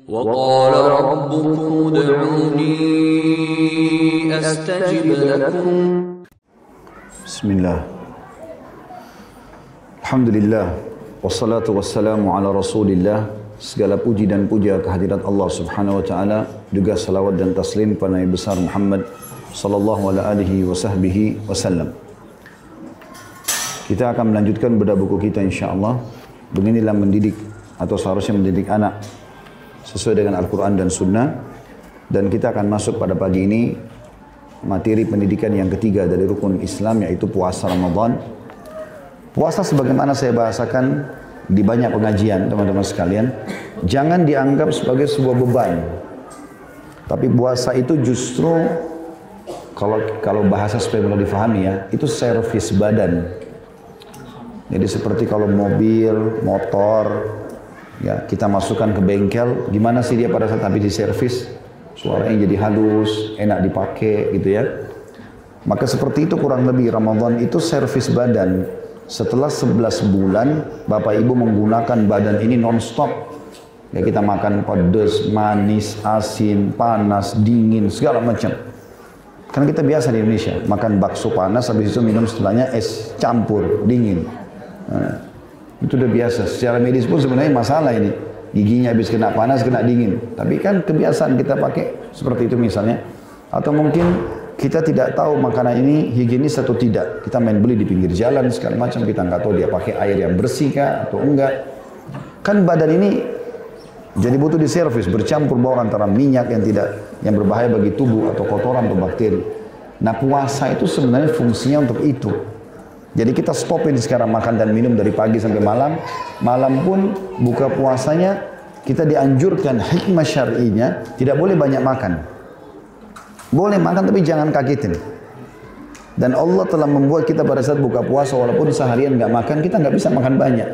وقال ربكم ادعوني أستجب لكم. بسم الله. Alhamdulillah. Wassalatu wassalamu ala rasulillah. Segala puji dan puja kehadirat Allah subhanahu wa ta'ala. Juga salawat dan taslim pada Nabi besar Muhammad sallallahu alaihi wasallam. Kita akan melanjutkan bedah buku kita insyaAllah. Beginilah mendidik atau seharusnya mendidik anak sesuai dengan Al-Quran dan Sunnah. Dan kita akan masuk pada pagi ini materi pendidikan yang ketiga dari rukun Islam, yaitu puasa Ramadan. Puasa sebagaimana saya bahasakan di banyak pengajian teman-teman sekalian, jangan dianggap sebagai sebuah beban. Tapi puasa itu justru kalau bahasa supaya mudah difahami ya, itu servis badan. Jadi seperti kalau mobil, motor, ya kita masukkan ke bengkel, gimana sih dia pada saat habis diservis? Suaranya jadi halus, enak dipakai gitu ya. Maka seperti itu kurang lebih Ramadan itu servis badan. Setelah 11 bulan Bapak Ibu menggunakan badan ini non-stop. Ya kita makan pedas, manis, asin, panas, dingin, segala macam. Karena kita biasa di Indonesia, makan bakso panas, habis itu minum setelahnya es campur, dingin. Nah, itu udah biasa. Secara medis pun sebenarnya masalah ini. Giginya habis kena panas, kena dingin. Tapi kan kebiasaan kita pakai seperti itu misalnya. Atau mungkin kita tidak tahu makanan ini higienis atau tidak. Kita main beli di pinggir jalan segala macam, kita nggak tahu dia pakai air yang bersih kah atau enggak. Kan badan ini jadi butuh diservis, bercampur baur antara minyak yang berbahaya bagi tubuh atau kotoran atau bakteri. Nah puasa itu sebenarnya fungsinya untuk itu. Jadi kita stopin sekarang makan dan minum dari pagi sampai malam. Malam pun buka puasanya kita dianjurkan hikmah syar'inya tidak boleh banyak makan. Boleh makan tapi jangan kagetin. Dan Allah telah membuat kita pada saat buka puasa walaupun seharian nggak makan, kita nggak bisa makan banyak.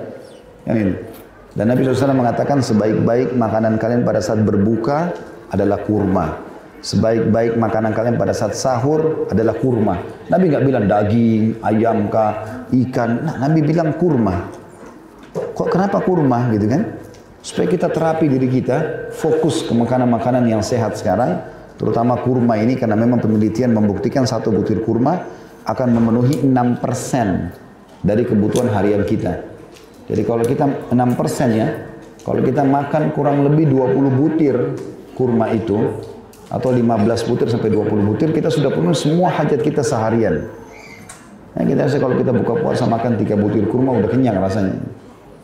Dan Nabi SAW mengatakan sebaik-baik makanan kalian pada saat berbuka adalah kurma. Sebaik-baik makanan kalian pada saat sahur adalah kurma. Nabi nggak bilang daging, ayam kah, ikan. Nah, Nabi bilang kurma. Kok kenapa kurma gitu kan? Supaya kita terapi diri kita, fokus ke makanan-makanan yang sehat sekarang. Terutama kurma ini karena memang penelitian membuktikan satu butir kurma akan memenuhi 6% dari kebutuhan harian kita. Jadi kalau kita 6% ya, kalau kita makan kurang lebih 20 butir kurma itu, atau 15 butir sampai 20 butir, kita sudah penuh semua hajat kita seharian. Nah, kita rasa kalau kita buka puasa makan 3 butir kurma udah kenyang rasanya.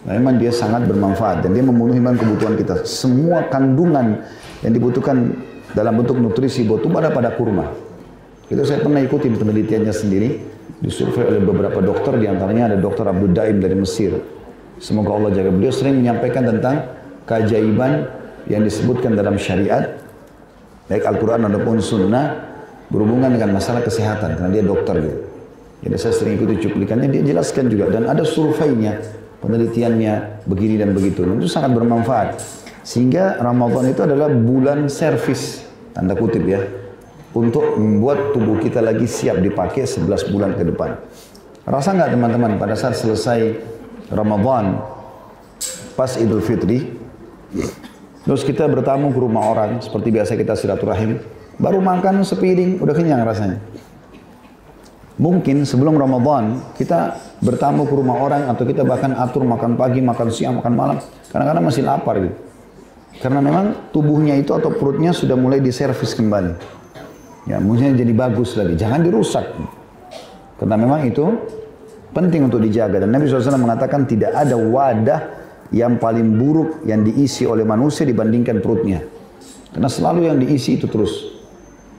Nah, memang dia sangat bermanfaat dan dia memenuhi kebutuhan kita. Semua kandungan yang dibutuhkan dalam bentuk nutrisi buat tubuh ada pada kurma. Itu saya pernah ikutin penelitiannya sendiri, disurvei oleh beberapa dokter, diantaranya ada Dr. Abdul Daim dari Mesir. Semoga Allah jaga. Beliau sering menyampaikan tentang keajaiban yang disebutkan dalam syariat, baik Al-Quran ataupun Sunnah, berhubungan dengan masalah kesehatan, karena dia dokter gitu. Jadi saya sering ikuti cuplikannya, dia jelaskan juga, dan ada surveinya, penelitiannya, begini dan begitu. Dan itu sangat bermanfaat. Sehingga Ramadan itu adalah bulan servis, tanda kutip ya, untuk membuat tubuh kita lagi siap dipakai 11 bulan ke depan. Rasa nggak teman-teman, pada saat selesai Ramadan, pas Idul Fitri, terus kita bertamu ke rumah orang, seperti biasa kita silaturahim, baru makan sepiring, udah kenyang rasanya. Mungkin sebelum Ramadan, kita bertamu ke rumah orang, atau kita bahkan atur makan pagi, makan siang, makan malam, kadang-kadang masih lapar gitu. Karena memang tubuhnya itu atau perutnya sudah mulai diservis kembali. Ya, mungkin jadi bagus lagi, jangan dirusak. Karena memang itu penting untuk dijaga. Dan Nabi SAW mengatakan tidak ada wadah yang paling buruk yang diisi oleh manusia dibandingkan perutnya. Karena selalu yang diisi itu terus.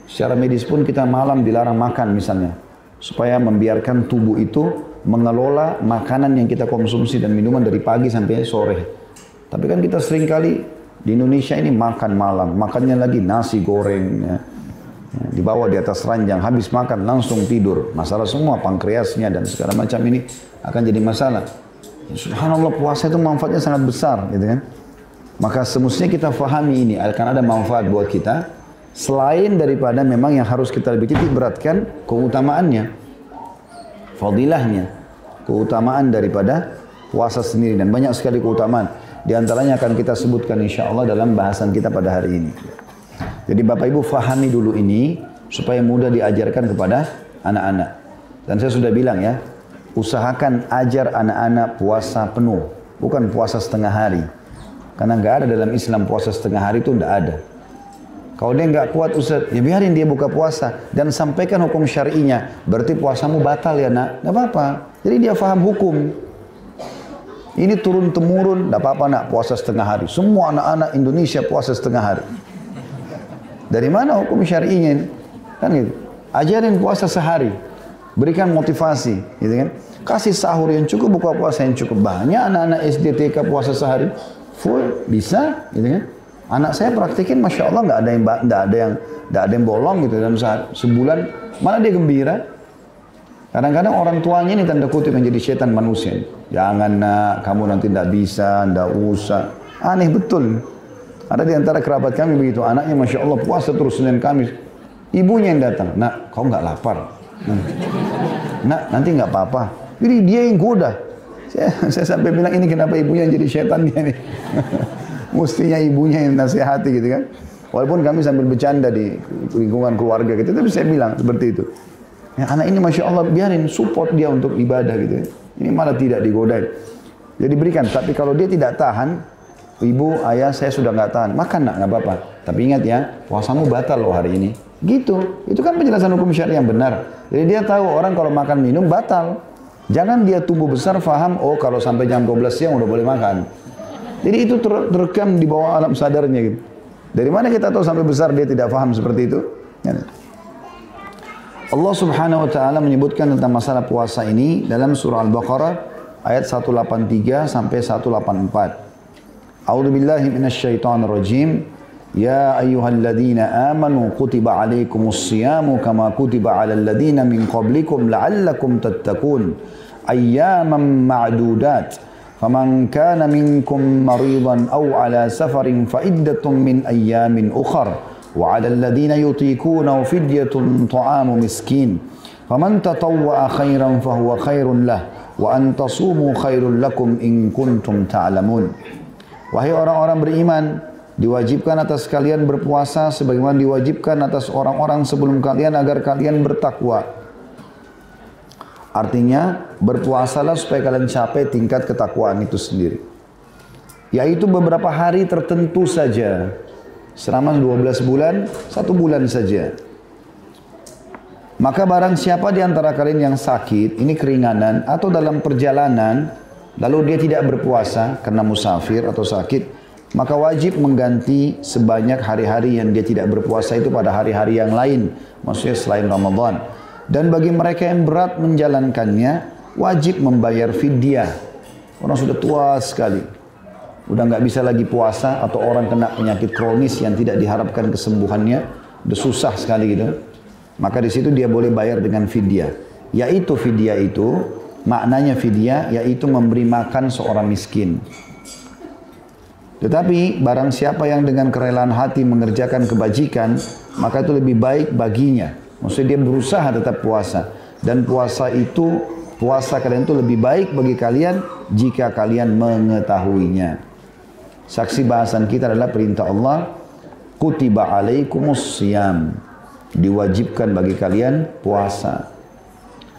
Secara medis pun kita malam dilarang makan misalnya. Supaya membiarkan tubuh itu mengelola makanan yang kita konsumsi dan minuman dari pagi sampai sore. Tapi kan kita sering kali di Indonesia ini makan malam. Makannya lagi nasi goreng. Ya. Dibawa di atas ranjang. Habis makan langsung tidur. Masalah semua pankreasnya dan segala macam ini akan jadi masalah. Subhanallah, puasa itu manfaatnya sangat besar gitu kan. Maka semestinya kita fahami ini akan ada manfaat buat kita selain daripada memang yang harus kita lebih titik beratkan keutamaannya, fadilahnya, keutamaan daripada puasa sendiri, dan banyak sekali keutamaan. Di antaranya akan kita sebutkan insya Allah dalam bahasan kita pada hari ini. Jadi Bapak Ibu fahami dulu ini supaya mudah diajarkan kepada anak-anak. Dan saya sudah bilang ya, usahakan ajar anak-anak puasa penuh, bukan puasa setengah hari. Karena nggak ada dalam Islam puasa setengah hari itu nggak ada. Kalau dia nggak kuat Ustaz, ya biarin dia buka puasa dan sampaikan hukum syar'inya. Berarti puasamu batal ya nak, nggak apa-apa. Jadi dia faham hukum. Ini turun temurun, nggak apa-apa nak puasa setengah hari. Semua anak-anak Indonesia puasa setengah hari. Dari mana hukum syar'inya ini? Kan gitu. Ajarin puasa sehari, berikan motivasi, gitu kan? Kasih sahur yang cukup, buka puasa yang cukup. Banyak anak-anak SD TK puasa sehari full bisa, gitu kan? Anak saya praktikin, masya Allah nggak ada yang bolong gitu dalam sebulan, malah dia gembira. Kadang-kadang orang tuanya ini tanda kutip menjadi setan manusia. Jangan nak, kamu nanti tidak bisa, tidak usah. Aneh betul. Ada di antara kerabat kami begitu, anaknya masya Allah puasa terus Senin Kamis. Ibunya yang datang, nak kau nggak lapar? Nak nanti nggak apa-apa. Jadi dia yang goda. Saya sampai bilang ini kenapa ibunya yang jadi setan dia nih. Mestinya ibunya yang nasihati gitu kan. Walaupun kami sambil bercanda di lingkungan keluarga gitu, tapi saya bilang seperti itu. Ya, anak ini masya Allah biarin support dia untuk ibadah gitu. Ini malah tidak digodain. Jadi berikan. Tapi kalau dia tidak tahan, ibu, ayah saya sudah nggak tahan, makan nak nggak apa-apa. Tapi ingat ya, puasamu batal loh hari ini. Gitu. Itu kan penjelasan hukum syariah yang benar. Jadi dia tahu orang kalau makan minum batal. Jangan dia tumbuh besar faham, oh kalau sampai jam 12 siang udah boleh makan. Jadi itu terekam di bawah alam sadarnya gitu. Dari mana kita tahu sampai besar dia tidak faham seperti itu? Allah Subhanahu wa taala menyebutkan tentang masalah puasa ini dalam surah Al-Baqarah ayat 183 sampai 184. A'udzu billahi minasyaitonir rajim. Ya ayyuhalladzina amanu kutiba alaikumus siyamu kama kutiba alal ladzina min qablikum la'allakum tattaqun. Ayyaman ma'dudat. فمن كان منكم مريضا أو على سفر فعدة من أيام أخر وعلى الذين يطيقونه فدية طعام مسكين فمن تطوع خيرا فهو خير له وأن تصوموا خير لكم إن كنتم تعلمون. Wahai orang-orang beriman, diwajibkan atas kalian berpuasa sebagaimana diwajibkan atas orang-orang sebelum kalian agar kalian bertakwa. Artinya berpuasalah supaya kalian capai tingkat ketakwaan itu sendiri. Yaitu beberapa hari tertentu saja. Selama 12 bulan, 1 bulan saja. Maka barang siapa di antara kalian yang sakit, ini keringanan atau dalam perjalanan, lalu dia tidak berpuasa karena musafir atau sakit, maka wajib mengganti sebanyak hari-hari yang dia tidak berpuasa itu pada hari-hari yang lain. Maksudnya selain Ramadan. Dan bagi mereka yang berat menjalankannya, wajib membayar fidyah. Orang sudah tua sekali, udah nggak bisa lagi puasa, atau orang kena penyakit kronis yang tidak diharapkan kesembuhannya, udah susah sekali gitu. Maka di situ dia boleh bayar dengan fidyah. Yaitu fidyah itu, maknanya fidyah, yaitu memberi makan seorang miskin. Tetapi barang siapa yang dengan kerelaan hati mengerjakan kebajikan, maka itu lebih baik baginya. Maksudnya dia berusaha tetap puasa. Dan puasa kalian itu lebih baik bagi kalian jika kalian mengetahuinya. Saksi bahasan kita adalah perintah Allah, kutiba alaikumus siyam. Diwajibkan bagi kalian puasa.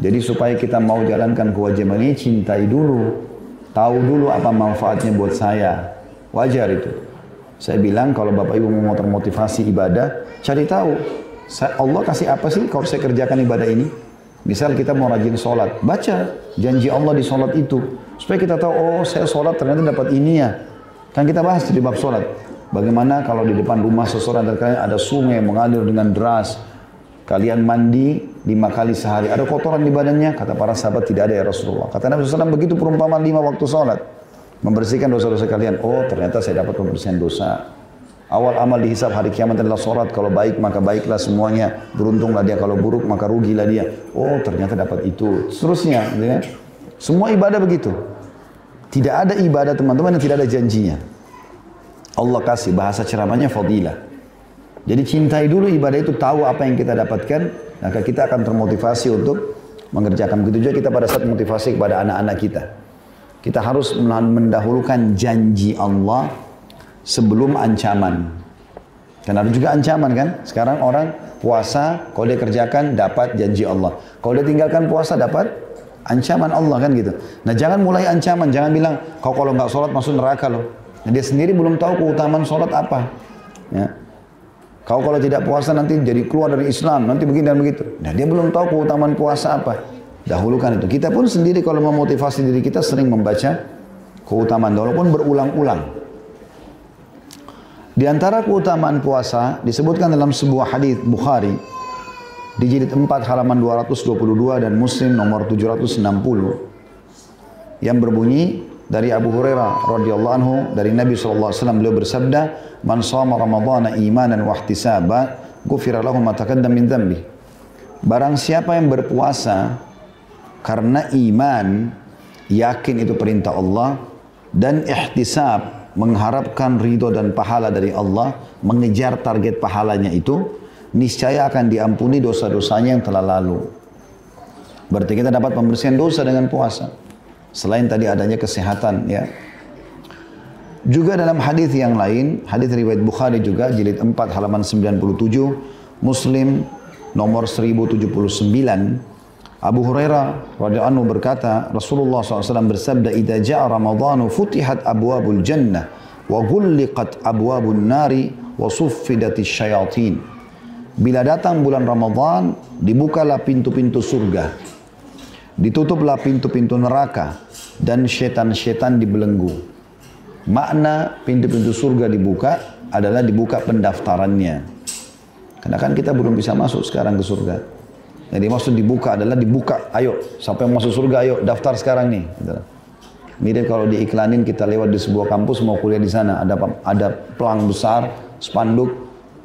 Jadi supaya kita mau jalankan kewajiban ini, cintai dulu. Tahu dulu apa manfaatnya buat saya. Wajar itu. Saya bilang kalau Bapak Ibu mau termotivasi ibadah, cari tahu. Allah kasih apa sih kalau saya kerjakan ibadah ini? Misal kita mau rajin sholat, baca janji Allah di sholat itu. Supaya kita tahu, oh saya sholat ternyata dapat ini ya. Kan kita bahas di bab sholat. Bagaimana kalau di depan rumah seseorang terkadang ada sungai yang mengalir dengan deras. Kalian mandi 5 kali sehari. Ada kotoran di badannya? Kata para sahabat tidak ada ya Rasulullah. Kata Nabi SAW begitu perumpamaan 5 waktu sholat. Membersihkan dosa-dosa kalian. Oh ternyata saya dapat pembersihan dosa. Awal amal dihisab hari kiamat adalah sholat. Kalau baik maka baiklah semuanya. Beruntunglah dia, kalau buruk maka rugilah dia. Oh ternyata dapat itu. Seterusnya. Gitu ya. Semua ibadah begitu. Tidak ada ibadah teman-teman yang tidak ada janjinya. Allah kasih bahasa ceramahnya fadilah. Jadi cintai dulu ibadah itu, tahu apa yang kita dapatkan. Maka kita akan termotivasi untuk mengerjakan. Begitu juga kita pada saat motivasi kepada anak-anak kita. Kita harus mendahulukan janji Allah sebelum ancaman. Karena ada juga ancaman kan. Sekarang orang puasa, kalau dia kerjakan dapat janji Allah. Kalau dia tinggalkan puasa dapat ancaman Allah kan gitu. Nah jangan mulai ancaman, jangan bilang kau kalau nggak sholat masuk neraka loh. Nah, dia sendiri belum tahu keutamaan sholat apa. Ya. Kau kalau tidak puasa nanti jadi keluar dari Islam, nanti begini dan begitu. Nah dia belum tahu keutamaan puasa apa. Dahulukan itu. Kita pun sendiri kalau memotivasi diri kita sering membaca keutamaan, walaupun berulang-ulang. Di antara keutamaan puasa disebutkan dalam sebuah hadis Bukhari di jilid 4 halaman 222 dan Muslim nomor 760 yang berbunyi dari Abu Hurairah radhiyallahu anhu dari Nabi SAW beliau bersabda, "Man shama Ramadhana imanan wa ihtisaba, ghufira lahu ma taqaddama min dhanbi." Barang siapa yang berpuasa karena iman, yakin itu perintah Allah, dan ihtisab, mengharapkan ridho dan pahala dari Allah, mengejar target pahalanya itu, niscaya akan diampuni dosa-dosanya yang telah lalu. Berarti kita dapat pembersihan dosa dengan puasa. Selain tadi adanya kesehatan ya. Juga dalam hadis yang lain, hadis riwayat Bukhari juga jilid 4 halaman 97, Muslim nomor 1079, Abu Hurairah radhiyallahu anhu berkata, Rasulullah SAW bersabda, "Idza ja'a Ramadhanu futihat abwabul jannah wa ghulliqat abwabun nari wa suffidatis syayatin." Bila datang bulan Ramadhan, dibukalah pintu-pintu surga, ditutuplah pintu-pintu neraka, dan setan-setan dibelenggu. Makna pintu-pintu surga dibuka adalah dibuka pendaftarannya. Karena kan kita belum bisa masuk sekarang ke surga. Jadi maksud dibuka adalah dibuka, ayo, siapa yang masuk surga, ayo daftar sekarang nih. Mirip kalau diiklanin kita lewat di sebuah kampus mau kuliah di sana, ada pelang besar, spanduk,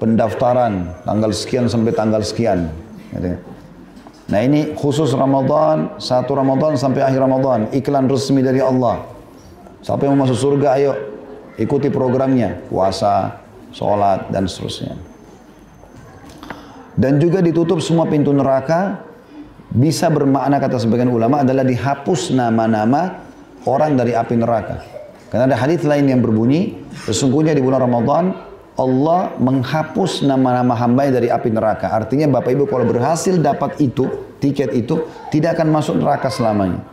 pendaftaran tanggal sekian sampai tanggal sekian. Nah ini khusus Ramadan, 1 Ramadan sampai akhir Ramadan, iklan resmi dari Allah. Siapa yang mau masuk surga, ayo ikuti programnya, puasa, sholat dan seterusnya. Dan juga ditutup semua pintu neraka, bisa bermakna kata sebagian ulama adalah dihapus nama-nama orang dari api neraka. Karena ada hadis lain yang berbunyi, sesungguhnya di bulan Ramadan Allah menghapus nama-nama hamba dari api neraka. Artinya Bapak Ibu kalau berhasil dapat itu, tiket itu, tidak akan masuk neraka selamanya.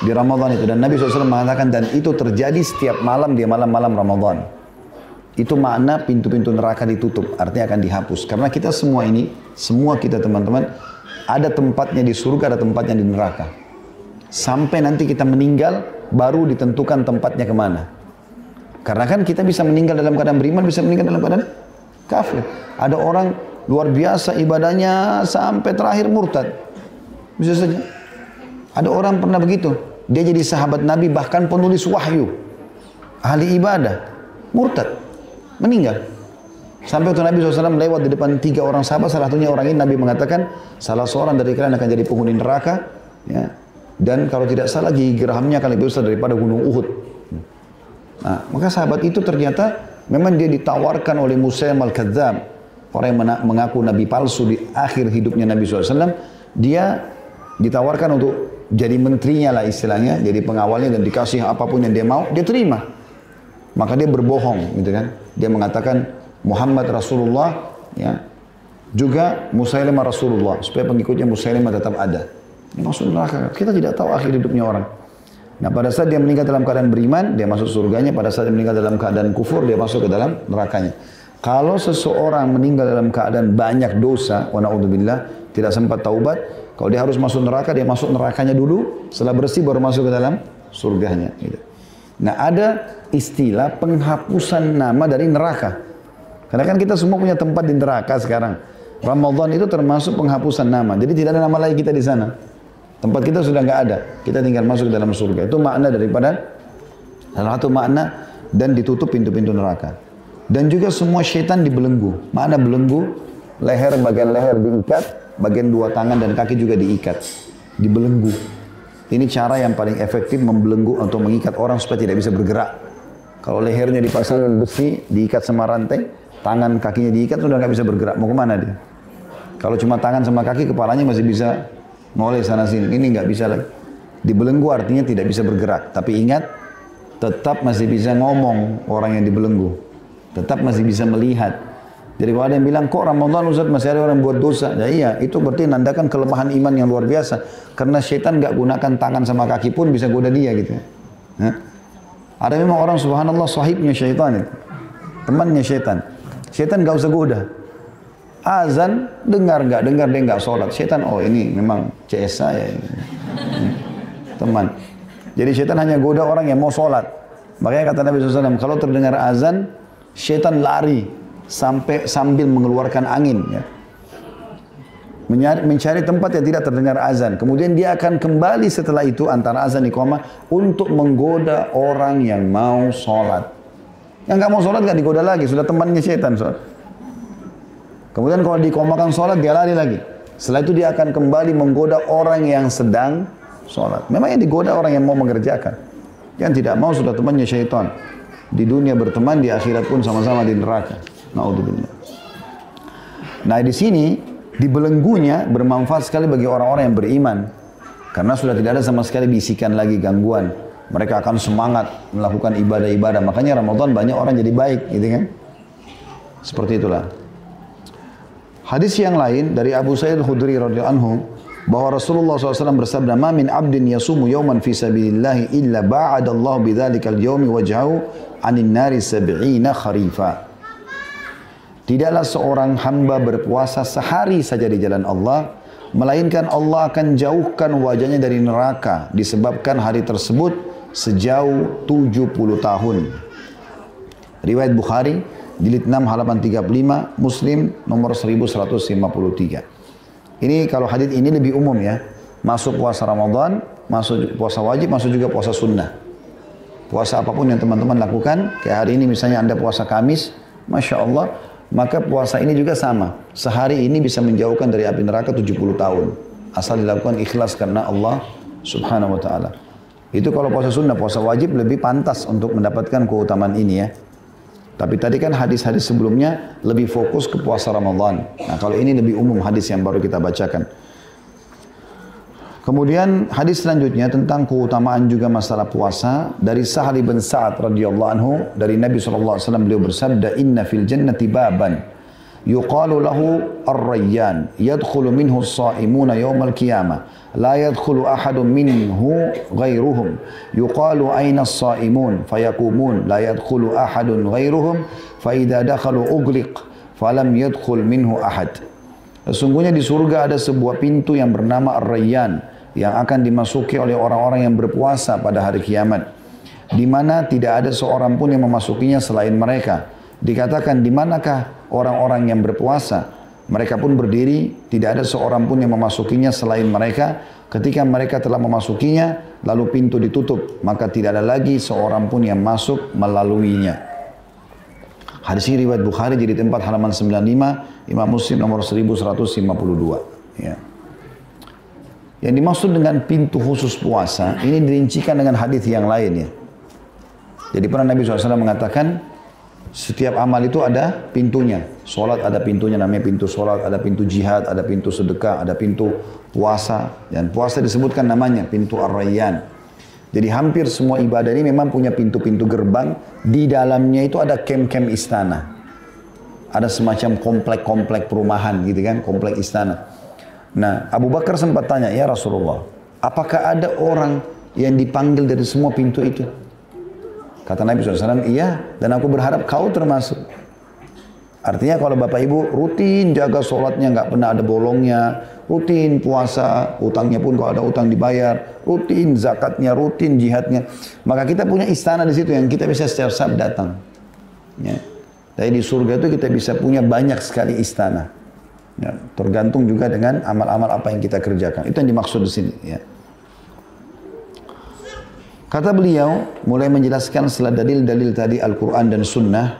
Di Ramadan itu. Dan Nabi SAW mengatakan, dan itu terjadi setiap malam di malam-malam Ramadan. Itu makna pintu-pintu neraka ditutup. Artinya akan dihapus. Karena kita semua ini, semua kita teman-teman, ada tempatnya di surga, ada tempatnya di neraka. Sampai nanti kita meninggal, baru ditentukan tempatnya kemana. Karena kan kita bisa meninggal dalam keadaan beriman, bisa meninggal dalam keadaan kafir. Ada orang luar biasa ibadahnya sampai terakhir murtad. Bisa saja. Ada orang pernah begitu. Dia jadi sahabat Nabi, bahkan penulis wahyu. Ahli ibadah. Murtad. Meninggal. Sampai waktu Nabi SAW lewat di depan 3 orang sahabat, salah satunya orang ini Nabi mengatakan, salah seorang dari kalian akan jadi penghuni neraka. Ya. Dan kalau tidak salah gigi gerahmnya akan lebih besar daripada gunung Uhud. Nah, maka sahabat itu ternyata memang dia ditawarkan oleh Musailim al-Kadzab, orang yang mengaku nabi palsu di akhir hidupnya Nabi SAW. Dia ditawarkan untuk jadi menterinya lah istilahnya, jadi pengawalnya dan dikasih apapun yang dia mau, dia terima. Maka dia berbohong, gitu kan? Dia mengatakan Muhammad Rasulullah, ya, juga Musailimah Rasulullah, supaya pengikutnya Musailimah tetap ada. Ini maksud neraka. Kita tidak tahu akhir hidupnya orang. Nah pada saat dia meninggal dalam keadaan beriman, dia masuk surganya. Pada saat dia meninggal dalam keadaan kufur, dia masuk ke dalam nerakanya. Kalau seseorang meninggal dalam keadaan banyak dosa, wa na'udzubillah, tidak sempat taubat, kalau dia harus masuk neraka, dia masuk nerakanya dulu, setelah bersih baru masuk ke dalam surganya. Gitu. Nah ada istilah penghapusan nama dari neraka. Karena kan kita semua punya tempat di neraka sekarang. Ramadan itu termasuk penghapusan nama. Jadi tidak ada nama lagi kita di sana. Tempat kita sudah nggak ada. Kita tinggal masuk ke dalam surga. Itu makna daripada salah satu makna, dan ditutup pintu-pintu neraka. Dan juga semua syaitan dibelenggu. Makna belenggu, leher, bagian leher diikat, bagian 2 tangan dan kaki juga diikat. Dibelenggu. Ini cara yang paling efektif membelenggu atau mengikat orang supaya tidak bisa bergerak. Kalau lehernya dipasang besi, diikat sama rantai, tangan kakinya diikat, sudah nggak bisa bergerak. Mau kemana dia? Kalau cuma tangan sama kaki, kepalanya masih bisa ngoleh sana sini. Ini nggak bisa lagi. Dibelenggu artinya tidak bisa bergerak. Tapi ingat, tetap masih bisa ngomong orang yang dibelenggu. Tetap masih bisa melihat. Jadi kalau ada yang bilang, kok Ramadan Ustaz masih ada orang buat dosa? Ya iya, itu berarti nandakan kelemahan iman yang luar biasa. Karena syaitan nggak gunakan tangan sama kaki pun bisa goda dia gitu. Nah, ada memang orang subhanallah sahibnya syaitan itu. Temannya syaitan. Syaitan nggak usah goda. Azan, dengar nggak? Dengar dia nggak sholat. Syaitan, oh ini memang CS saya. Teman. Jadi syaitan hanya goda orang yang mau sholat. Makanya kata Nabi SAW, kalau terdengar azan, syaitan lari sambil mengeluarkan angin. Ya. Mencari tempat yang tidak terdengar azan. Kemudian dia akan kembali setelah itu antara azan iqamah untuk menggoda orang yang mau sholat. Yang nggak mau sholat nggak digoda lagi, sudah temannya syaitan. Kemudian kalau diiqamahkan sholat dia lari lagi. Setelah itu dia akan kembali menggoda orang yang sedang sholat. Memang yang digoda orang yang mau mengerjakan. Yang tidak mau sudah temannya syaitan. Di dunia berteman, di akhirat pun sama-sama di neraka. Naudzubillah. Nah di sini dibelenggunya bermanfaat sekali bagi orang-orang yang beriman. Karena sudah tidak ada sama sekali bisikan lagi gangguan. Mereka akan semangat melakukan ibadah-ibadah. Makanya Ramadan banyak orang jadi baik, gitu kan? Seperti itulah. Hadis yang lain dari Abu Sa'id Al-Khudri radhiyallahu anhu bahwa Rasulullah SAW bersabda, "Ma min 'abdin yasumu yawman fi sabilillah illa ba'adallahu bidzalikal yawmi wajhahu 'anil nari 70 kharifa." Tidaklah seorang hamba berpuasa sehari saja di jalan Allah, melainkan Allah akan jauhkan wajahnya dari neraka disebabkan hari tersebut sejauh 70 tahun. Riwayat Bukhari, jilid 6 halaman 35, Muslim nomor 1153. Ini kalau hadis ini lebih umum ya. Masuk puasa Ramadan, masuk puasa wajib, masuk juga puasa sunnah. Puasa apapun yang teman-teman lakukan, kayak hari ini misalnya Anda puasa Kamis, Masya Allah, maka puasa ini juga sama. Sehari ini bisa menjauhkan dari api neraka 70 tahun. Asal dilakukan ikhlas karena Allah subhanahu wa ta'ala. Itu kalau puasa sunnah, puasa wajib lebih pantas untuk mendapatkan keutamaan ini ya. Tapi tadi kan hadis-hadis sebelumnya lebih fokus ke puasa Ramadan. Nah kalau ini lebih umum hadis yang baru kita bacakan. Kemudian hadis selanjutnya tentang keutamaan juga masalah puasa. Dari Sahal bin Sa'ad radhiyallahu anhu, dari Nabi SAW beliau bersabda, "Inna fil jannati baban, yuqalu lahu ar-rayyan, yadkhulu minhu as-sa'imuna yawmal qiyamah. La yadkhulu ahadun minhu ghairuhum. Yuqalu aina as-sa'imun fayaqumun la yadkhulu ahadun ghairuhum fa idza dakhalu ughliq falam yadkhul minhu ahad." Sesungguhnya di surga ada sebuah pintu yang bernama Ar-Rayyan yang akan dimasuki oleh orang-orang yang berpuasa pada hari kiamat, di mana tidak ada seorang pun yang memasukinya selain mereka. Dikatakan, di manakah orang-orang yang berpuasa? Mereka pun berdiri, tidak ada seorang pun yang memasukinya selain mereka. Ketika mereka telah memasukinya, lalu pintu ditutup, maka tidak ada lagi seorang pun yang masuk melaluinya. Hadis ini riwayat Bukhari jadi 4 halaman 95, Imam Muslim nomor 1152. Ya. Yang dimaksud dengan pintu khusus puasa, ini dirincikan dengan hadis yang lain ya. Jadi pernah Nabi SAW mengatakan, setiap amal itu ada pintunya. Sholat ada pintunya, namanya pintu sholat. Ada pintu jihad, ada pintu sedekah, ada pintu puasa. Dan puasa disebutkan namanya pintu Ar-Rayyan. Jadi hampir semua ibadah ini memang punya pintu-pintu gerbang. Di dalamnya itu ada kem-kem istana. Ada semacam komplek-komplek perumahan gitu kan, komplek istana. Nah Abu Bakar sempat tanya, "Ya Rasulullah, apakah ada orang yang dipanggil dari semua pintu itu?" Kata Nabi SAW, "Iya, dan aku berharap kau termasuk." Artinya kalau Bapak Ibu rutin jaga sholatnya, nggak pernah ada bolongnya, rutin puasa, utangnya pun kalau ada utang dibayar, rutin zakatnya, rutin jihadnya, maka kita punya istana di situ yang kita bisa setiap saat datang. Ya. Jadi di surga itu kita bisa punya banyak sekali istana. Ya. Tergantung juga dengan amal-amal apa yang kita kerjakan. Itu yang dimaksud di sini. Ya. Kata beliau, mulai menjelaskan setelah dalil-dalil tadi Al-Quran dan Sunnah,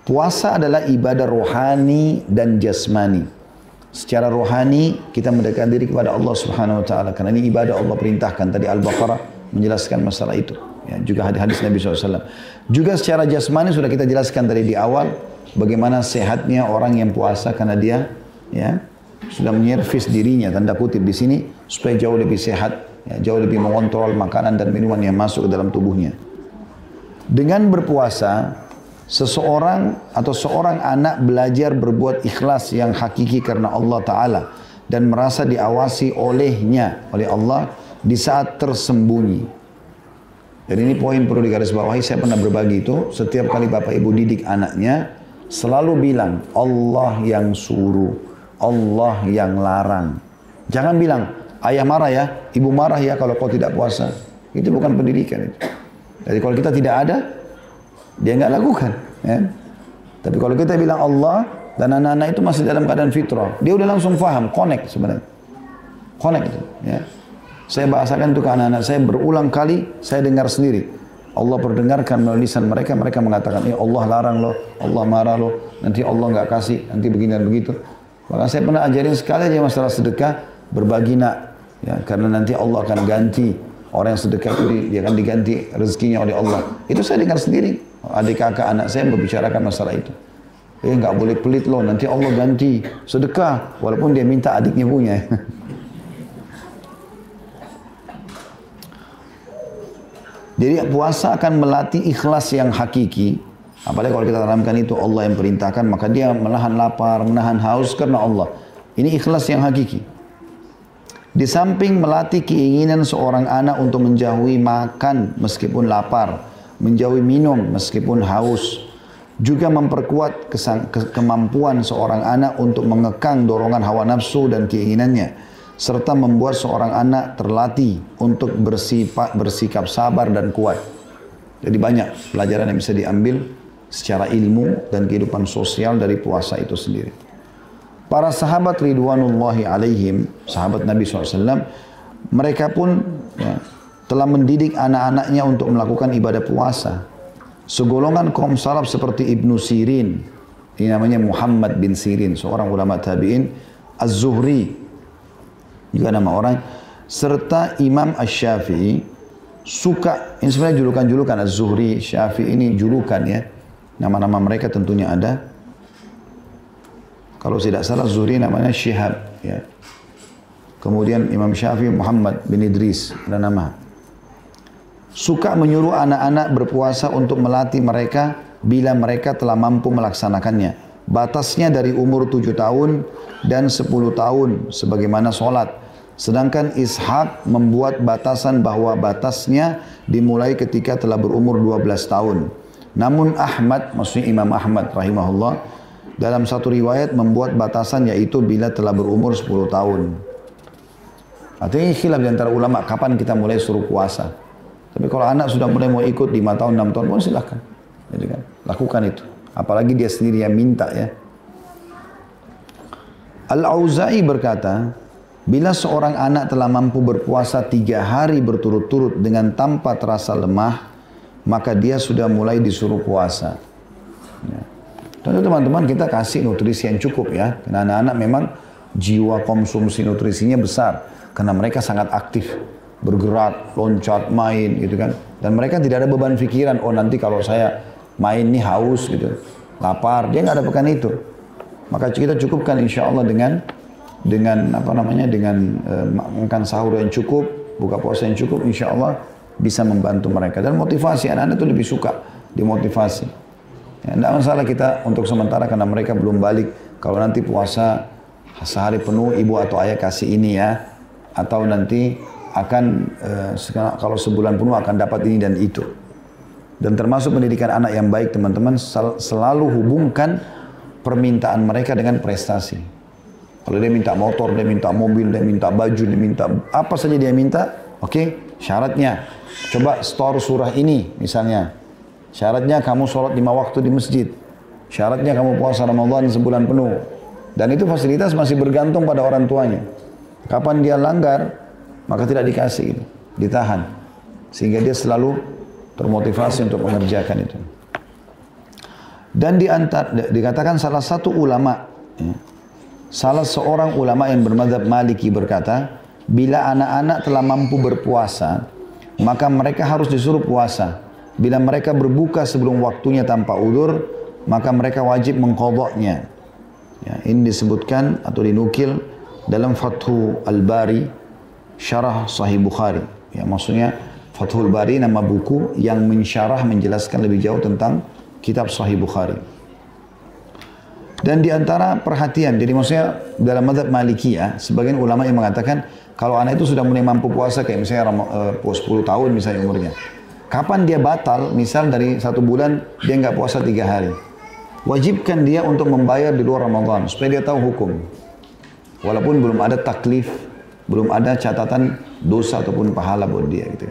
puasa adalah ibadah rohani dan jasmani. Secara rohani, kita mendekatkan diri kepada Allah Subhanahu Wa Taala. Karena ini ibadah Allah perintahkan. Tadi Al-Baqarah menjelaskan masalah itu. Ya, juga hadis Nabi SAW. Juga secara jasmani sudah kita jelaskan tadi di awal, bagaimana sehatnya orang yang puasa karena dia ya sudah menyervis dirinya, tanda kutip di sini, supaya jauh lebih sehat ya, jauh lebih mengontrol makanan dan minuman yang masuk ke dalam tubuhnya. Dengan berpuasa, seseorang atau seorang anak belajar berbuat ikhlas yang hakiki karena Allah Ta'ala dan merasa diawasi olehnya, oleh Allah di saat tersembunyi. Jadi ini poin perlu digarisbawahi, saya pernah berbagi itu, setiap kali bapak ibu didik anaknya, selalu bilang, Allah yang suruh, Allah yang larang. Jangan bilang, ayah marah ya, ibu marah ya kalau kau tidak puasa. Itu bukan pendidikan itu. Jadi kalau kita tidak ada, dia nggak lakukan. Ya. Tapi kalau kita bilang Allah, dan anak-anak itu masih dalam keadaan fitrah, dia udah langsung faham, connect sebenarnya. Connect itu. Ya. Saya bahasakan itu ke anak-anak saya berulang kali, saya dengar sendiri. Allah perdengarkan melalui lisan mereka, mereka mengatakan, ya Allah larang loh, Allah marah loh, nanti Allah nggak kasih, nanti begini dan begitu. Maka saya pernah ajarin sekali aja masalah sedekah, berbagi nak. Ya, karena nanti Allah akan ganti. Orang yang sedekah itu dia akan diganti rezekinya oleh Allah. Itu saya dengar sendiri. Adik kakak anak saya membicarakan masalah itu. Nggak boleh pelit loh, nanti Allah ganti sedekah. Walaupun dia minta adiknya punya. Jadi puasa akan melatih ikhlas yang hakiki. Apalagi kalau kita tanamkan itu Allah yang perintahkan, maka dia menahan lapar, menahan haus karena Allah. Ini ikhlas yang hakiki. Di samping melatih keinginan seorang anak untuk menjauhi makan meskipun lapar, menjauhi minum meskipun haus, juga memperkuat kemampuan seorang anak untuk mengekang dorongan hawa nafsu dan keinginannya, serta membuat seorang anak terlatih untuk bersikap sabar dan kuat. Jadi banyak pelajaran yang bisa diambil secara ilmu dan kehidupan sosial dari puasa itu sendiri. Para sahabat ridwanullahi alaihim, sahabat Nabi SAW, mereka pun ya, telah mendidik anak-anaknya untuk melakukan ibadah puasa. Segolongan kaum salaf seperti Ibnu Sirin, ini namanya Muhammad bin Sirin, seorang ulama tabi'in, Az-Zuhri, juga nama orang, serta Imam Asy-Syafi'i, suka, ini sebenarnya julukan-julukan Az-Zuhri, Syafi'i ini julukan ya, nama-nama mereka tentunya ada. Kalau tidak salah Zuhri namanya Syihab ya. Kemudian Imam Syafi'i Muhammad bin Idris, ada nama. Suka menyuruh anak-anak berpuasa untuk melatih mereka bila mereka telah mampu melaksanakannya. Batasnya dari umur 7 tahun dan 10 tahun sebagaimana sholat. Sedangkan Ishaq membuat batasan bahwa batasnya dimulai ketika telah berumur 12 tahun. Namun Ahmad, maksudnya Imam Ahmad rahimahullah, dalam satu riwayat membuat batasan yaitu bila telah berumur 10 tahun. Artinya khilaf di antara ulama kapan kita mulai suruh puasa. Tapi kalau anak sudah mulai mau ikut 5 tahun, 6 tahun pun silahkan. Jadi kan, lakukan itu. Apalagi dia sendiri yang minta ya. Al-Auza'i berkata, bila seorang anak telah mampu berpuasa 3 hari berturut-turut dengan tanpa terasa lemah, maka dia sudah mulai disuruh puasa. Ya. Tentu teman-teman kita kasih nutrisi yang cukup ya. Karena anak-anak memang jiwa konsumsi nutrisinya besar. Karena mereka sangat aktif. Bergerak, loncat, main gitu kan. Dan mereka tidak ada beban pikiran. Oh nanti kalau saya main nih haus gitu. Lapar. Dia nggak ada pekan itu. Maka kita cukupkan insya Allah dengan makan sahur yang cukup. Buka puasa yang cukup insya Allah bisa membantu mereka. Dan motivasi anak-anak itu lebih suka dimotivasi. Ya, tidak masalah kita untuk sementara karena mereka belum balik. Kalau nanti puasa sehari penuh ibu atau ayah kasih ini ya. Atau nanti akan kalau sebulan penuh akan dapat ini dan itu. Dan termasuk pendidikan anak yang baik teman-teman selalu hubungkan permintaan mereka dengan prestasi. Kalau dia minta motor, dia minta mobil, dia minta baju, dia minta apa saja dia minta. Oke, syaratnya. Coba store surah ini misalnya. Syaratnya kamu sholat 5 waktu di masjid. Syaratnya kamu puasa Ramadan sebulan penuh. Dan itu fasilitas masih bergantung pada orang tuanya. Kapan dia langgar, maka tidak dikasih itu. Ditahan. Sehingga dia selalu termotivasi untuk mengerjakan itu. Dan dikatakan salah satu ulama, ya, salah seorang ulama yang bermadzhab Maliki berkata, bila anak-anak telah mampu berpuasa, maka mereka harus disuruh puasa. Bila mereka berbuka sebelum waktunya tanpa udzur, maka mereka wajib mengqadha'nya. Ya, ini disebutkan atau dinukil dalam Fathul Bari Syarah Sahih Bukhari. Ya, maksudnya Fathul Bari nama buku yang mensyarah menjelaskan lebih jauh tentang kitab Sahih Bukhari. Dan di antara perhatian, jadi maksudnya dalam mazhab Malikiyah, sebagian ulama yang mengatakan kalau anak itu sudah mulai mampu puasa, kayak misalnya 10 tahun misalnya umurnya, kapan dia batal? Misal dari 1 bulan dia nggak puasa 3 hari, wajibkan dia untuk membayar di luar Ramadan supaya dia tahu hukum. Walaupun belum ada taklif, belum ada catatan dosa ataupun pahala buat dia gitu.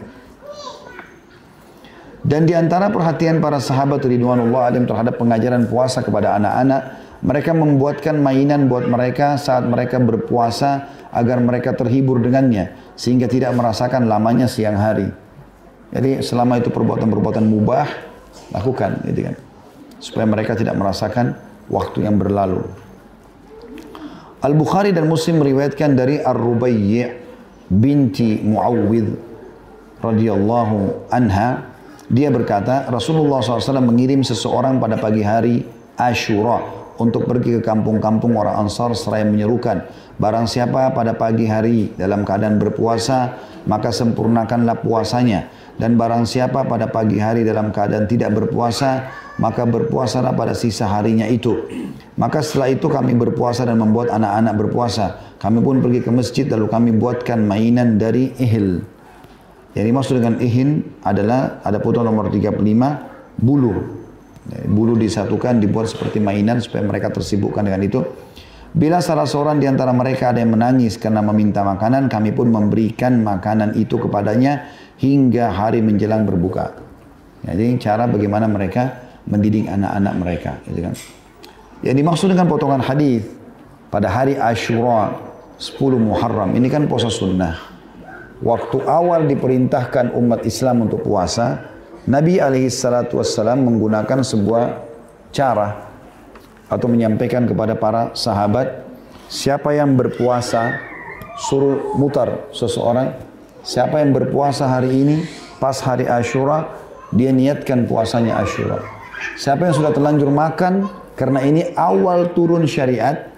Dan di antara perhatian para sahabat ridwanullah alaihim terhadap pengajaran puasa kepada anak-anak, mereka membuatkan mainan buat mereka saat mereka berpuasa agar mereka terhibur dengannya sehingga tidak merasakan lamanya siang hari. Jadi selama itu perbuatan-perbuatan mubah lakukan, gitu kan, supaya mereka tidak merasakan waktu yang berlalu. Al-Bukhari dan Muslim meriwayatkan dari Ar-Rubayyi' binti Muawwidh radhiyallahu anha, dia berkata Rasulullah SAW mengirim seseorang pada pagi hari Ashura untuk pergi ke kampung-kampung orang Ansar seraya menyerukan, barang siapa pada pagi hari dalam keadaan berpuasa, maka sempurnakanlah puasanya. Dan barang siapa pada pagi hari dalam keadaan tidak berpuasa, maka berpuasalah pada sisa harinya itu. Maka setelah itu kami berpuasa dan membuat anak-anak berpuasa. Kami pun pergi ke masjid lalu kami buatkan mainan dari ihil. Yang dimaksud dengan ihin adalah, ada foto nomor 35, bulu. Bulu disatukan, dibuat seperti mainan supaya mereka tersibukkan dengan itu. Bila salah seorang di antara mereka ada yang menangis karena meminta makanan, kami pun memberikan makanan itu kepadanya hingga hari menjelang berbuka. Jadi cara bagaimana mereka mendidik anak-anak mereka, gitu kan. Yang dimaksud dengan potongan hadis pada hari Ashura 10 Muharram, ini kan puasa sunnah. Waktu awal diperintahkan umat Islam untuk puasa, Nabi SAW menggunakan sebuah cara atau menyampaikan kepada para sahabat, siapa yang berpuasa, suruh mutar seseorang, siapa yang berpuasa hari ini, pas hari Ashura, dia niatkan puasanya Ashura. Siapa yang sudah terlanjur makan, karena ini awal turun syariat,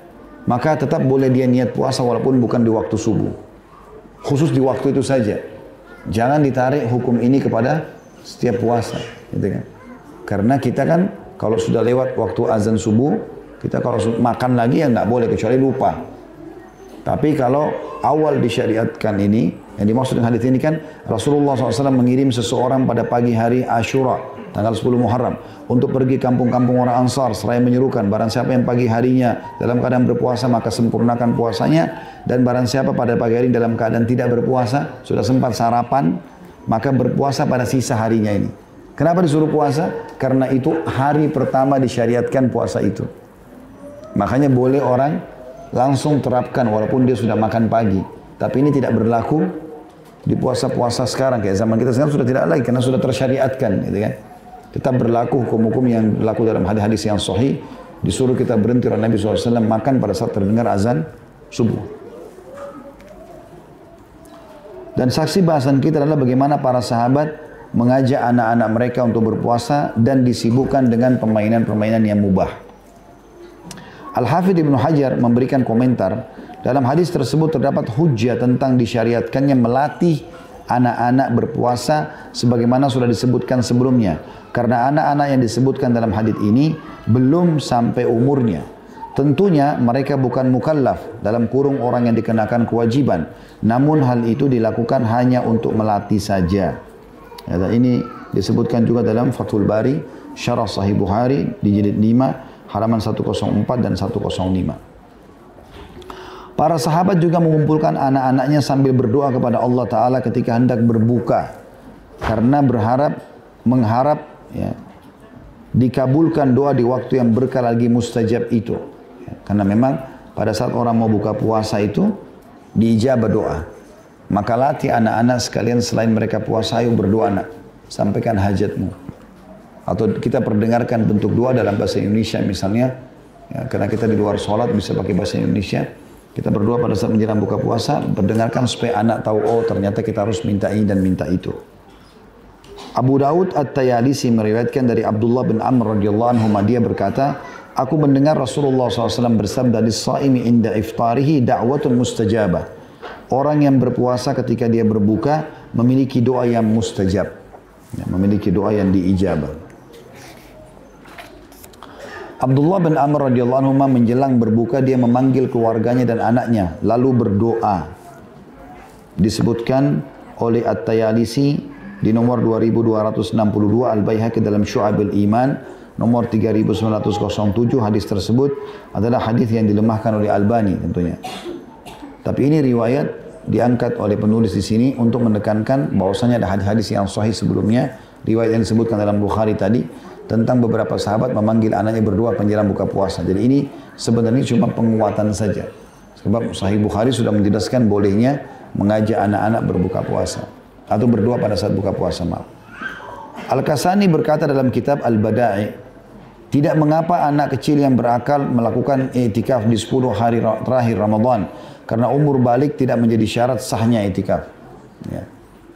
maka tetap boleh dia niat puasa walaupun bukan di waktu subuh. Khusus di waktu itu saja. Jangan ditarik hukum ini kepada setiap puasa, gitu kan? Karena kita kan kalau sudah lewat waktu azan subuh, kita kalau makan lagi ya nggak boleh kecuali lupa. Tapi kalau awal disyariatkan ini, yang dimaksud dengan hadis ini kan Rasulullah SAW mengirim seseorang pada pagi hari Ashura, tanggal 10 Muharram, untuk pergi kampung-kampung orang Ansar seraya menyerukan, barang siapa yang pagi harinya dalam keadaan berpuasa maka sempurnakan puasanya, dan barang siapa pada pagi hari dalam keadaan tidak berpuasa, sudah sempat sarapan, maka berpuasa pada sisa harinya ini. Kenapa disuruh puasa? Karena itu hari pertama disyariatkan puasa itu. Makanya boleh orang langsung terapkan walaupun dia sudah makan pagi. Tapi ini tidak berlaku di puasa-puasa sekarang. Kayak zaman kita sekarang sudah tidak lagi karena sudah tersyariatkan, gitu kan. Tetap berlaku hukum-hukum yang berlaku dalam hadis-hadis yang sahih. Disuruh kita berhenti oleh Nabi SAW makan pada saat terdengar azan subuh. Dan saksi bahasan kita adalah bagaimana para sahabat mengajak anak-anak mereka untuk berpuasa dan disibukkan dengan permainan-permainan yang mubah. Al-Hafidh Ibnu Hajar memberikan komentar, dalam hadis tersebut terdapat hujjah tentang disyariatkannya melatih anak-anak berpuasa sebagaimana sudah disebutkan sebelumnya. Karena anak-anak yang disebutkan dalam hadis ini belum sampai umurnya. Tentunya mereka bukan mukallaf dalam kurung orang yang dikenakan kewajiban. Namun hal itu dilakukan hanya untuk melatih saja. Ya, ini disebutkan juga dalam Fathul Bari, Syarah Sahih Bukhari di jilid 5, halaman 104 dan 105. Para sahabat juga mengumpulkan anak-anaknya sambil berdoa kepada Allah Ta'ala ketika hendak berbuka. Karena mengharap ya, dikabulkan doa di waktu yang berkah lagi mustajab itu. Ya, karena memang pada saat orang mau buka puasa itu diijabah doa. Maka latih anak-anak sekalian selain mereka puasa, ayo berdoa nak, sampaikan hajatmu. Atau kita perdengarkan bentuk doa dalam bahasa Indonesia misalnya, ya, karena kita di luar sholat bisa pakai bahasa Indonesia. Kita berdoa pada saat menjelang buka puasa, berdengarkan supaya anak tahu, oh ternyata kita harus minta ini dan minta itu. Abu Daud At-Tayalisi meriwayatkan dari Abdullah bin Amr radhiyallahu anhu, dia berkata, aku mendengar Rasulullah SAW bersabda, lis-shaimi inda iftarihi da'watun mustajabah. Orang yang berpuasa ketika dia berbuka memiliki doa yang mustajab. Ya, memiliki doa yang diijabah. Abdullah bin Amr radhiyallahu anhu menjelang berbuka dia memanggil keluarganya dan anaknya lalu berdoa. Disebutkan oleh At-Tayalisi di nomor 2262, Al-Baihaqi dalam Syu'abul Iman nomor 3907. Hadis tersebut adalah hadis yang dilemahkan oleh Albani tentunya. Tapi ini riwayat diangkat oleh penulis di sini untuk menekankan bahwasanya ada hadis-hadis yang sahih sebelumnya, riwayat yang disebutkan dalam Bukhari tadi tentang beberapa sahabat memanggil anaknya berdoa menjelang buka puasa. Jadi ini sebenarnya cuma penguatan saja. Sebab Sahih Bukhari sudah menjelaskan bolehnya mengajak anak-anak berbuka puasa atau berdoa pada saat buka puasa. Al-Kasani berkata dalam kitab Al-Bada'i, tidak mengapa anak kecil yang berakal melakukan i'tikaf di 10 hari terakhir Ramadan karena umur balik tidak menjadi syarat sahnya i'tikaf. Ya.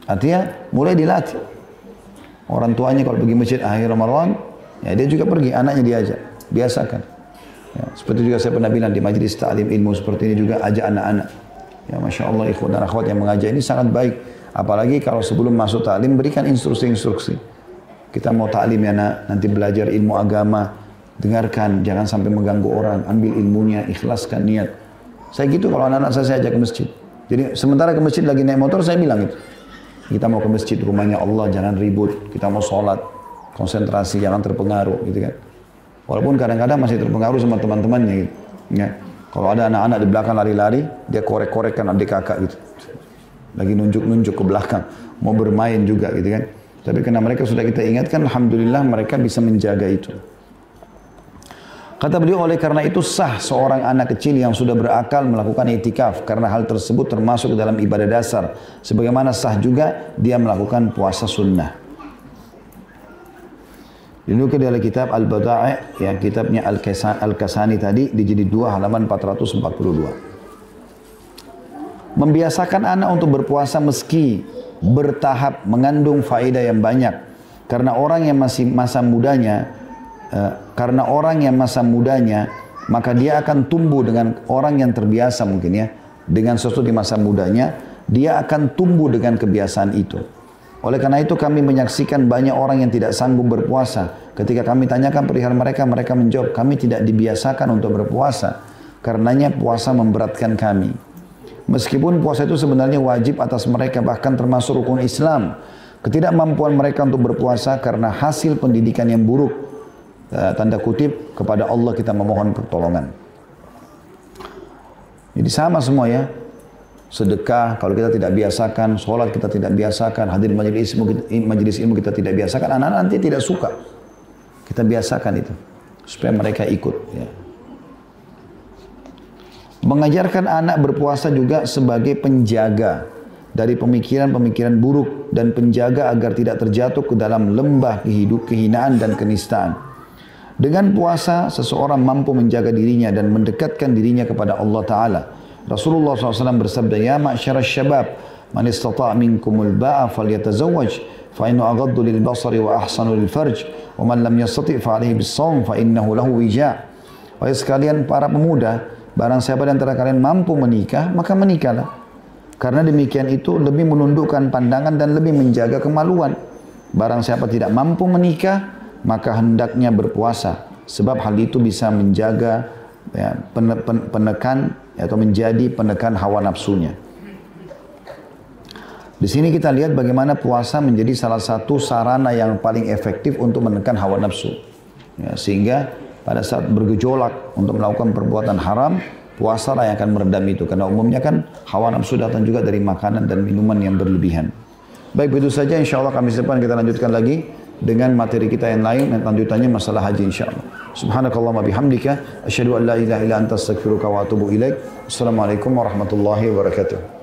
Artinya mulai dilatih. Orang tuanya kalau pergi masjid akhir Ramadan, ya dia juga pergi, anaknya diajak, biasakan. Ya, seperti juga saya pernah bilang di majlis ta'lim ilmu seperti ini juga ajak anak-anak. Ya, Masya Allah ikhwan dan akhwat yang mengajak ini sangat baik. Apalagi kalau sebelum masuk ta'lim berikan instruksi-instruksi. Kita mau ta'lim ya nak, nanti belajar ilmu agama, dengarkan, jangan sampai mengganggu orang, ambil ilmunya, ikhlaskan niat. Saya gitu kalau anak-anak saya ajak ke masjid. Jadi sementara ke masjid lagi naik motor saya bilang itu. Kita mau ke masjid, rumahnya Allah, jangan ribut. Kita mau sholat, konsentrasi, jangan terpengaruh, gitu kan. Walaupun kadang-kadang masih terpengaruh sama teman-temannya, gitu. Ya. Kalau ada anak-anak di belakang lari-lari, dia korek-korekkan adik kakak, gitu. Lagi nunjuk-nunjuk ke belakang, mau bermain juga, gitu kan. Tapi karena mereka sudah kita ingatkan, alhamdulillah mereka bisa menjaga itu. Kata beliau, oleh karena itu sah seorang anak kecil yang sudah berakal melakukan i'tikaf karena hal tersebut termasuk dalam ibadah dasar. Sebagaimana sah juga dia melakukan puasa sunnah. Dinukil dalam kitab Al-Bada'i, yang kitabnya Al-Kasani tadi di jilid 2 halaman 442. Membiasakan anak untuk berpuasa meski bertahap mengandung faedah yang banyak. Karena orang yang masih masa mudanya maka dia akan tumbuh dengan orang yang terbiasa mungkin ya dengan sesuatu di masa mudanya, dia akan tumbuh dengan kebiasaan itu. Oleh karena itu kami menyaksikan banyak orang yang tidak sanggup berpuasa. Ketika kami tanyakan perihal mereka, mereka menjawab kami tidak dibiasakan untuk berpuasa karenanya puasa memberatkan kami. Meskipun puasa itu sebenarnya wajib atas mereka, bahkan termasuk rukun Islam, ketidakmampuan mereka untuk berpuasa karena hasil pendidikan yang buruk. Tanda kutip, kepada Allah kita memohon pertolongan. Jadi sama semua ya. Sedekah kalau kita tidak biasakan, sholat kita tidak biasakan, hadir majelis ilmu kita tidak biasakan, anak-anak nanti tidak suka. Kita biasakan itu supaya mereka ikut ya. Mengajarkan anak berpuasa juga sebagai penjaga dari pemikiran-pemikiran buruk dan penjaga agar tidak terjatuh ke dalam lembah kehinaan dan kenistaan. Dengan puasa, seseorang mampu menjaga dirinya dan mendekatkan dirinya kepada Allah Ta'ala. Rasulullah SAW bersabda, Ya ma'syara syabab, man istata' minkumul ba'a falyatazawwaj, fa'innu agaddu lil basari wa ahsanu lil farj, wa man lam yastati' fa'alihi bis-sawm, fa'innahu lahu wija'. Wahai sekalian para pemuda, barang siapa di antara kalian mampu menikah, maka menikahlah. Karena demikian itu lebih menundukkan pandangan dan lebih menjaga kemaluan. Barang siapa tidak mampu menikah, maka hendaknya berpuasa, sebab hal itu bisa menjaga ya, penekan atau menjadi penekan hawa nafsunya. Di sini kita lihat bagaimana puasa menjadi salah satu sarana yang paling efektif untuk menekan hawa nafsu. Ya, sehingga pada saat bergejolak untuk melakukan perbuatan haram, puasa lah yang akan meredam itu. Karena umumnya kan hawa nafsu datang juga dari makanan dan minuman yang berlebihan. Baik, begitu saja. Insya Allah kami depan kita lanjutkan lagi dengan materi kita yang lain dan lanjutannya masalah haji insyaallah. Subhanakallahumma bihamdika asyhadu an la ilaha illa anta astaghfiruka wa atubu ilaik. Assalamualaikum warahmatullahi wabarakatuh.